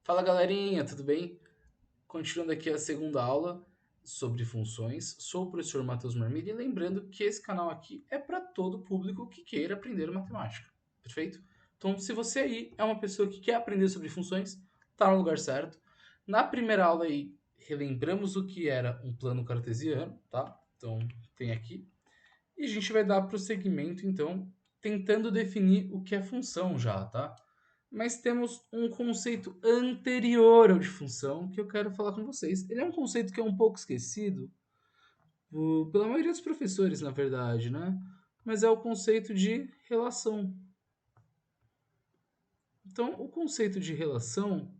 Fala galerinha, tudo bem? Continuando aqui a segunda aula sobre funções, sou o professor Matheus Marmilha e lembrando que esse canal aqui é para todo público que queira aprender matemática, perfeito? Então, se você aí é uma pessoa que quer aprender sobre funções, tá no lugar certo. Na primeira aula aí, relembramos o que era um plano cartesiano, tá? Então, tem aqui. E a gente vai dar prosseguimento, então, tentando definir o que é função já, tá? Mas temos um conceito anterior ao de função que eu quero falar com vocês. Ele é um conceito que é um pouco esquecido pela maioria dos professores, na verdade, né? Mas é o conceito de relação. Então, o conceito de relação,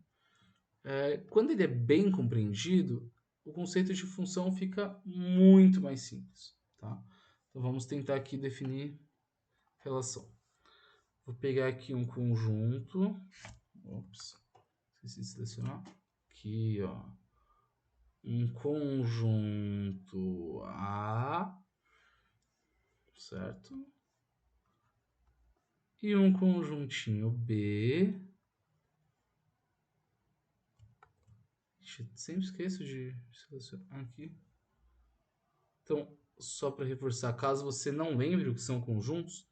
quando ele é bem compreendido, o conceito de função fica muito mais simples, tá? Então, vamos tentar aqui definir relação. Vou pegar aqui um conjunto. Ops, esqueci de selecionar. Aqui, ó. Um conjunto A, certo? E um conjuntinho B. Sempre esqueço de selecionar aqui. Então, só para reforçar, caso você não lembre o que são conjuntos,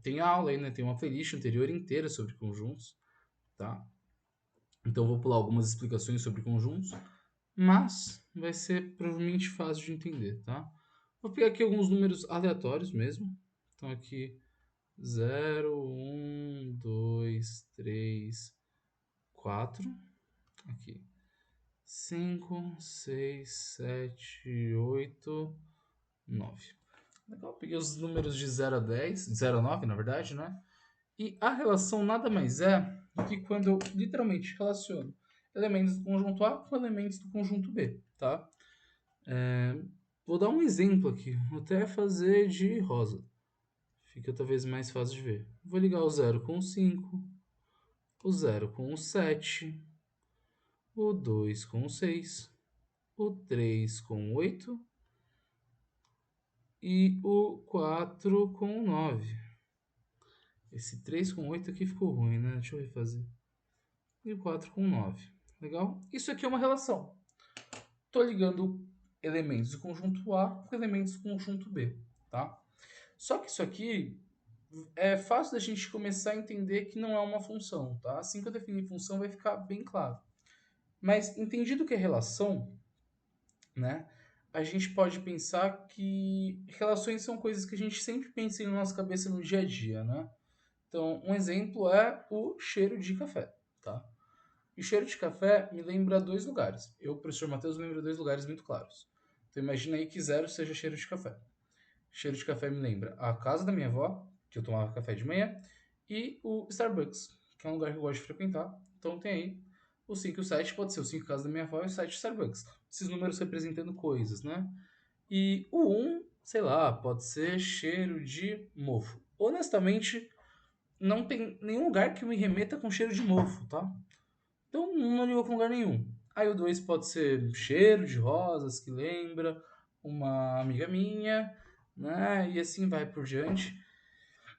tem aula aí, né? Tem uma playlist anterior inteira sobre conjuntos, tá? Então, vou pular algumas explicações sobre conjuntos, mas vai ser provavelmente fácil de entender, tá? Vou pegar aqui alguns números aleatórios mesmo. Então, aqui 0, 1, 2, 3, 4. Aqui. 5, 6, 7, 8, 9. Legal, peguei os números de 0 a 10, de 0 a 9, na verdade, né? E a relação nada mais é do que quando eu literalmente relaciono elementos do conjunto A com elementos do conjunto B, tá? Vou dar um exemplo aqui, vou até fazer de rosa. Fica talvez mais fácil de ver. Vou ligar o 0 com o 5, o 0 com o 7, o 2 com o 6, o 3 com o 8 e o 4 com o 9. Esse 3 com 8 aqui ficou ruim, né? Deixa eu refazer. E o 4 com 9. Legal? Isso aqui é uma relação. Estou ligando elementos do conjunto A com elementos do conjunto B, tá? Só que isso aqui é fácil da gente começar a entender que não é uma função, tá? Assim que eu definir função vai ficar bem claro. Mas entendido que é relação, né? A gente pode pensar que relações são coisas que a gente sempre pensa na nossa cabeça no dia a dia, né? Então, um exemplo é o cheiro de café, tá? E o cheiro de café me lembra dois lugares. Eu, professor Matheus, lembro dois lugares muito claros. Então, imagina aí que zero seja cheiro de café. Cheiro de café me lembra a casa da minha avó, que eu tomava café de manhã, e o Starbucks, que é um lugar que eu gosto de frequentar. Então tem aí o 5 e o 7, pode ser o 5 casa da minha avó e o 7 Starbucks. Esses números representando coisas, né? E o 1, sei lá, pode ser cheiro de mofo. Honestamente, não tem nenhum lugar que me remeta com cheiro de mofo, tá? Então não ligou com lugar nenhum. Aí o 2 pode ser cheiro de rosas, que lembra uma amiga minha, né? E assim vai por diante.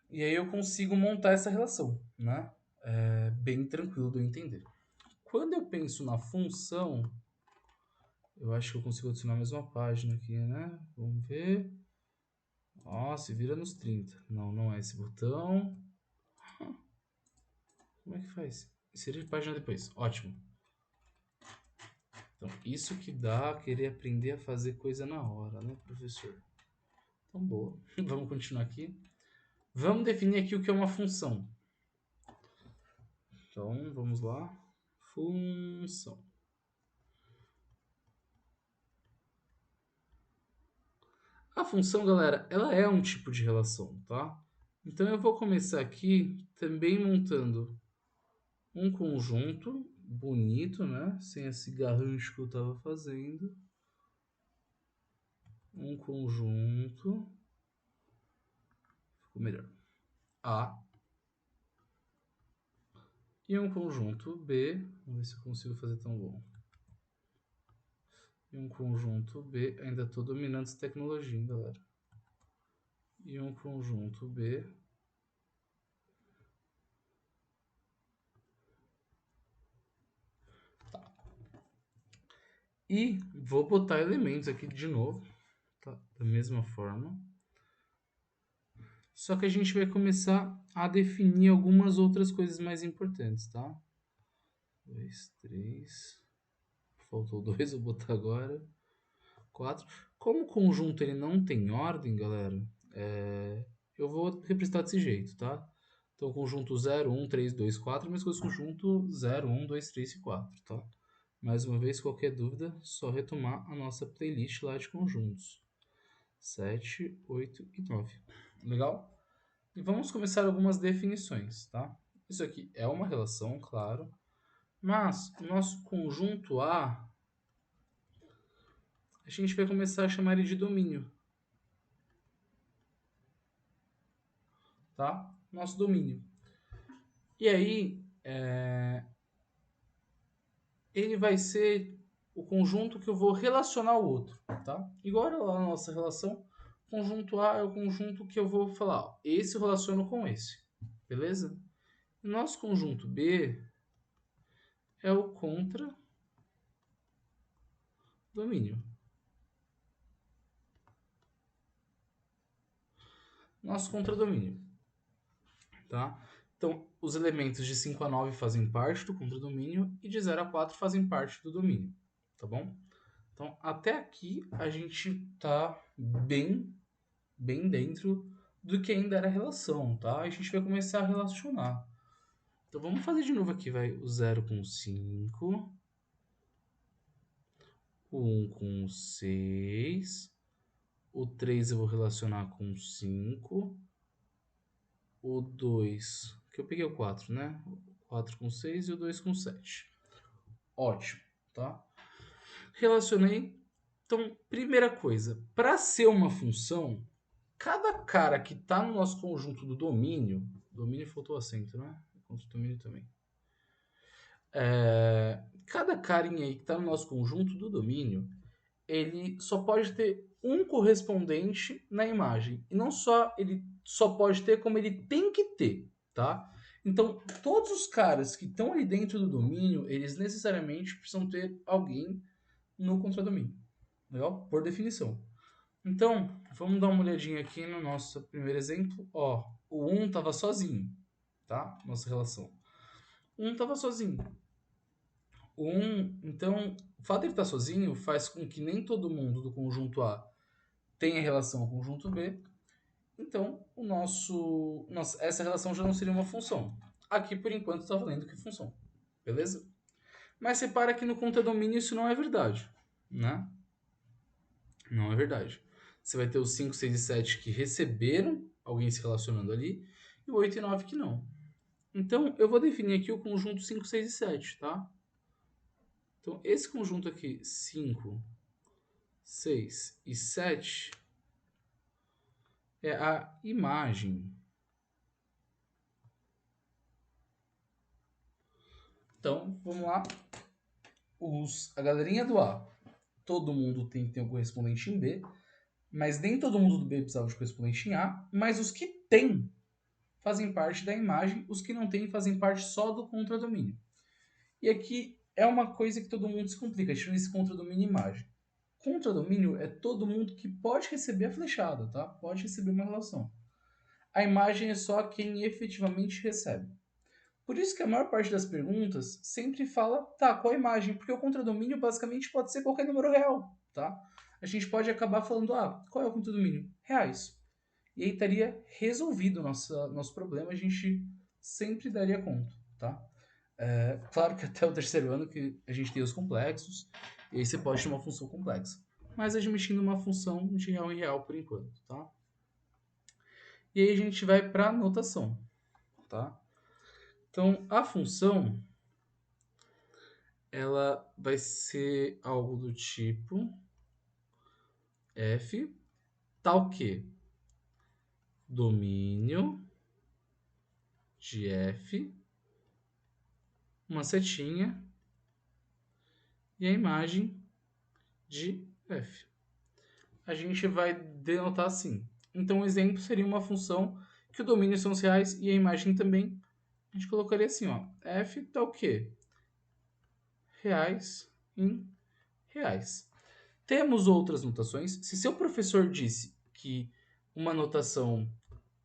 E aí eu consigo montar essa relação, né? É bem tranquilo de eu entender. Quando eu penso na função, eu acho que eu consigo adicionar mais uma página aqui, né? Vamos ver. Ó, se vira nos 30. Não, não é esse botão. Como é que faz? Inserir página depois. Ótimo. Então, isso que dá querer aprender a fazer coisa na hora, né, professor? Então, boa. Vamos continuar aqui. Vamos definir aqui o que é uma função. Então, vamos lá. Função. A função, galera, ela é um tipo de relação, tá? Então, eu vou começar aqui também montando um conjunto bonito, né? Sem esse garrancho que eu estava fazendo. Um conjunto. Ficou melhor. A. E um conjunto B. Vamos ver se eu consigo fazer tão bom. E um conjunto B. Ainda estou dominando essa tecnologia, hein, galera. E um conjunto B. E vou botar elementos aqui de novo, tá? Da mesma forma. Só que a gente vai começar a definir algumas outras coisas mais importantes, tá? 2, 3. Faltou 2, vou botar agora. 4. Como o conjunto ele não tem ordem, galera, eu vou representar desse jeito, tá? Então, o conjunto 0, 1, 3, 2, 4, mas com o conjunto 0, 1, 2, 3 e 4, tá? Mais uma vez, qualquer dúvida, só retomar a nossa playlist lá de conjuntos. 7, 8 e 9. Legal? E vamos começar algumas definições, tá? Isso aqui é uma relação, claro, mas o nosso conjunto A, a gente vai começar a chamar ele de domínio, tá? Nosso domínio. E aí, ele vai ser o conjunto que eu vou relacionar ao outro, tá? Igual lá na nossa relação, conjunto A é o conjunto que eu vou falar, ó, esse eu relaciono com esse, beleza? O nosso conjunto B é o contradomínio. Nosso contradomínio, tá? Então, os elementos de 5 a 9 fazem parte do contradomínio e de 0 a 4 fazem parte do domínio, tá bom? Então, até aqui a gente tá bem dentro do que ainda era relação, tá? A gente vai começar a relacionar. Então, vamos fazer de novo aqui, vai, o 0 com 5, o 1 com 6, o 3 eu vou relacionar com 5, o 2, que eu peguei o 4, né? O 4 com 6 e o 2 com 7. Ótimo, tá? Relacionei. Então, primeira coisa, para ser uma função, cada cara que está no nosso conjunto do domínio faltou acento, né? Contra o domínio também. Cada carinha aí que está no nosso conjunto do domínio, ele só pode ter um correspondente na imagem. E não só ele só pode ter, como ele tem que ter, tá? Então, todos os caras que estão ali dentro do domínio, eles necessariamente precisam ter alguém no contradomínio. Legal? Por definição. Então, vamos dar uma olhadinha aqui no nosso primeiro exemplo. Ó, o 1 estava sozinho, tá? Nossa relação. O 1 estava sozinho. O 1, então, o fato de ele estar sozinho faz com que nem todo mundo do conjunto A tenha relação com o conjunto B. Então, essa relação já não seria uma função. Aqui, por enquanto, está valendo que função. Beleza? Mas repara que no contradomínio isso não é verdade, né? Não é verdade. Você vai ter os 5, 6 e 7 que receberam alguém se relacionando ali, e o 8 e 9 que não. Então, eu vou definir aqui o conjunto 5, 6 e 7, tá? Então, esse conjunto aqui, 5, 6 e 7, é a imagem. Então, vamos lá. A galerinha do A, todo mundo tem que ter um correspondente em B, mas nem todo mundo do B precisava de correspondente em A, mas os que têm fazem parte da imagem, os que não têm fazem parte só do contradomínio. E aqui é uma coisa que todo mundo se complica, tirando esse contradomínio imagem. Contradomínio é todo mundo que pode receber a flechada, tá? Pode receber uma relação. A imagem é só quem efetivamente recebe. Por isso que a maior parte das perguntas sempre fala, tá, qual a imagem? Porque o contradomínio basicamente pode ser qualquer número real, tá? A gente pode acabar falando, qual é o contradomínio? Reais. E aí estaria resolvido o nosso problema, a gente sempre daria conta, tá? Claro que até o terceiro ano que a gente tem os complexos, e aí você pode ter uma função complexa. Mas admitindo uma função de real em real por enquanto, tá? E aí a gente vai para a notação, tá? Então, a função, ela vai ser algo do tipo f, tal que domínio de f, uma setinha e a imagem de f. A gente vai denotar assim. Então, um exemplo seria uma função que o domínio são os reais e a imagem também. A gente colocaria assim, ó, f tal que reais em reais. Temos outras notações. Se seu professor disse que uma notação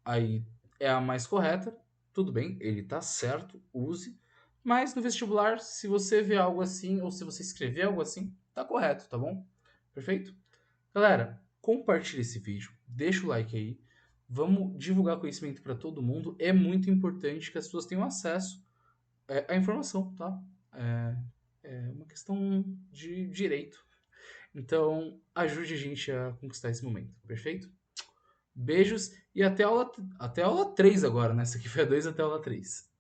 aí é a mais correta, tudo bem, ele tá certo, use. Mas no vestibular, se você vê algo assim, ou se você escrever algo assim, tá correto, tá bom? Perfeito? Galera, compartilhe esse vídeo, deixa o like aí. Vamos divulgar conhecimento para todo mundo. É muito importante que as pessoas tenham acesso à informação, tá? É, é uma questão de direito. Então, ajude a gente a conquistar esse momento, perfeito? Beijos e até a aula 3 agora, né? Essa aqui foi a 2 até a aula 3.